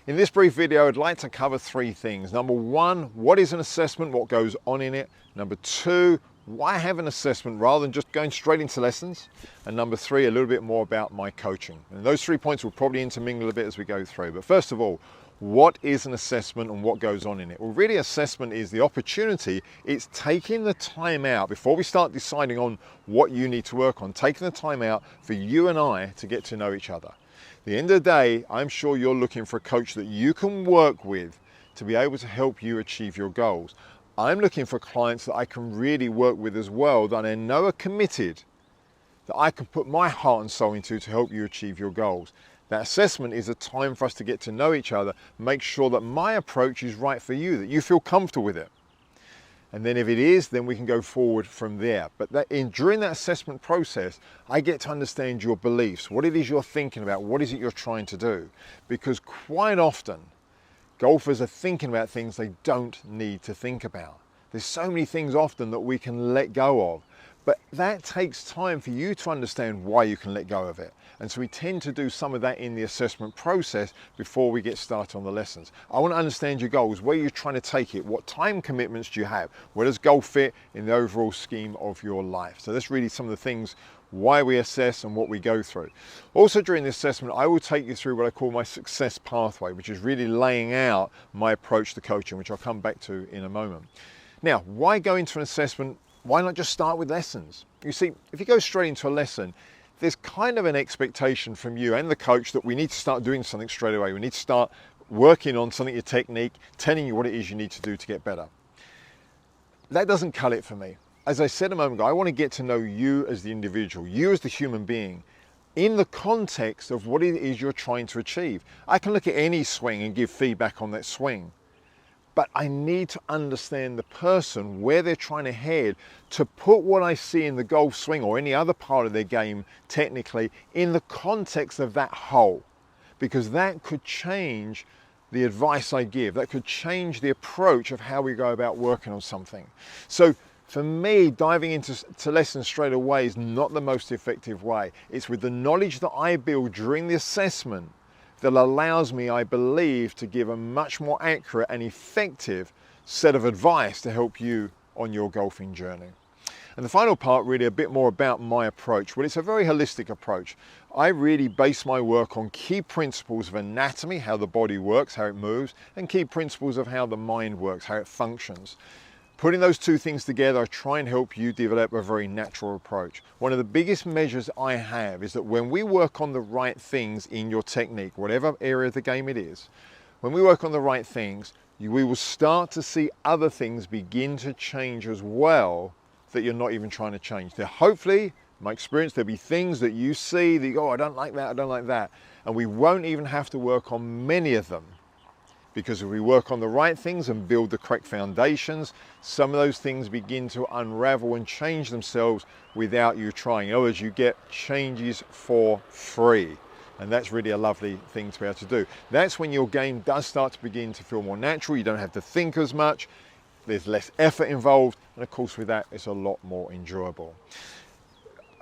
In this brief video, I'd like to cover three things. Number one, what is an assessment? What goes on in it? Number two, why have an assessment rather than just going straight into lessons? And number three, a little bit more about my coaching. And those 3 points will probably intermingle a bit as we go through. But first of all, what is an assessment and what goes on in it? Well, really, assessment is the opportunity. It's taking the time out before we start deciding on what you need to work on, taking the time out for you and I to get to know each other. At the end of the day, I'm sure you're looking for a coach that you can work with to be able to help you achieve your goals. I'm looking for clients that I can really work with as well, that I know are committed, that I can put my heart and soul into to help you achieve your goals. That assessment is a time for us to get to know each other, make sure that my approach is right for you, that you feel comfortable with it. And then if it is, then we can go forward from there. But during that assessment process, I get to understand your beliefs, what it is you're thinking about, what is it you're trying to do. Because quite often, golfers are thinking about things they don't need to think about. There's so many things often that we can let go of. But that takes time for you to understand why you can let go of it. And so we tend to do some of that in the assessment process before we get started on the lessons. I want to understand your goals, where you're trying to take it, what time commitments do you have, where does golf fit in the overall scheme of your life. So that's really some of the things why we assess and what we go through. Also during the assessment, I will take you through what I call my success pathway, which is really laying out my approach to coaching, which I'll come back to in a moment. Now, why go into an assessment? Why not just start with lessons? You see, if you go straight into a lesson, there's kind of an expectation from you and the coach that we need to start doing something straight away. We need to start working on something, your technique, telling you what it is you need to do to get better. That doesn't cut it for me. As I said a moment ago, I want to get to know you as the individual, you as the human being, in the context of what it is you're trying to achieve. I can look at any swing and give feedback on that swing. But I need to understand the person, where they're trying to head, to put what I see in the golf swing or any other part of their game technically in the context of that hole. Because that could change the advice I give. That could change the approach of how we go about working on something. So for me, diving into lessons straight away is not the most effective way. It's with the knowledge that I build during the assessment that allows me, I believe, to give a much more accurate and effective set of advice to help you on your golfing journey. And the final part, really a bit more about my approach. Well, it's a very holistic approach. I really base my work on key principles of anatomy, how the body works, how it moves, and key principles of how the mind works, how it functions. Putting those two things together, I try and help you develop a very natural approach. One of the biggest measures I have is that when we work on the right things in your technique, whatever area of the game it is, when we work on the right things, we will start to see other things begin to change as well that you're not even trying to change. There, hopefully, my experience, there'll be things that you see that you go, oh, I don't like that, I don't like that. And we won't even have to work on many of them. Because if we work on the right things and build the correct foundations, some of those things begin to unravel and change themselves without you trying. In other words, you get changes for free. And that's really a lovely thing to be able to do. That's when your game does start to begin to feel more natural. You don't have to think as much. There's less effort involved. And of course, with that, it's a lot more enjoyable.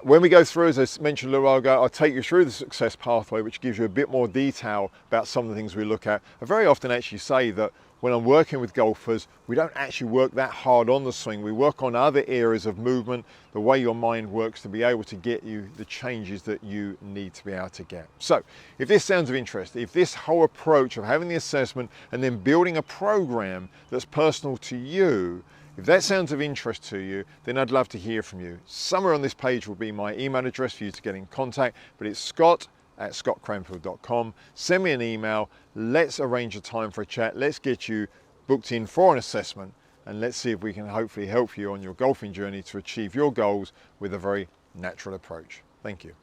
When we go through, as I mentioned a little while ago, I'll take you through the success pathway, which gives you a bit more detail about some of the things we look at. I very often actually say that when I'm working with golfers, we don't actually work that hard on the swing. We work on other areas of movement, the way your mind works to be able to get you the changes that you need to be able to get. So if this sounds of interest, if this whole approach of having the assessment and then building a program that's personal to you, if that sounds of interest to you, then I'd love to hear from you. Somewhere on this page will be my email address for you to get in contact, but it's scott@scottcranfield.com. Send me an email. Let's arrange a time for a chat. Let's get you booked in for an assessment, and let's see if we can hopefully help you on your golfing journey to achieve your goals with a very natural approach. Thank you.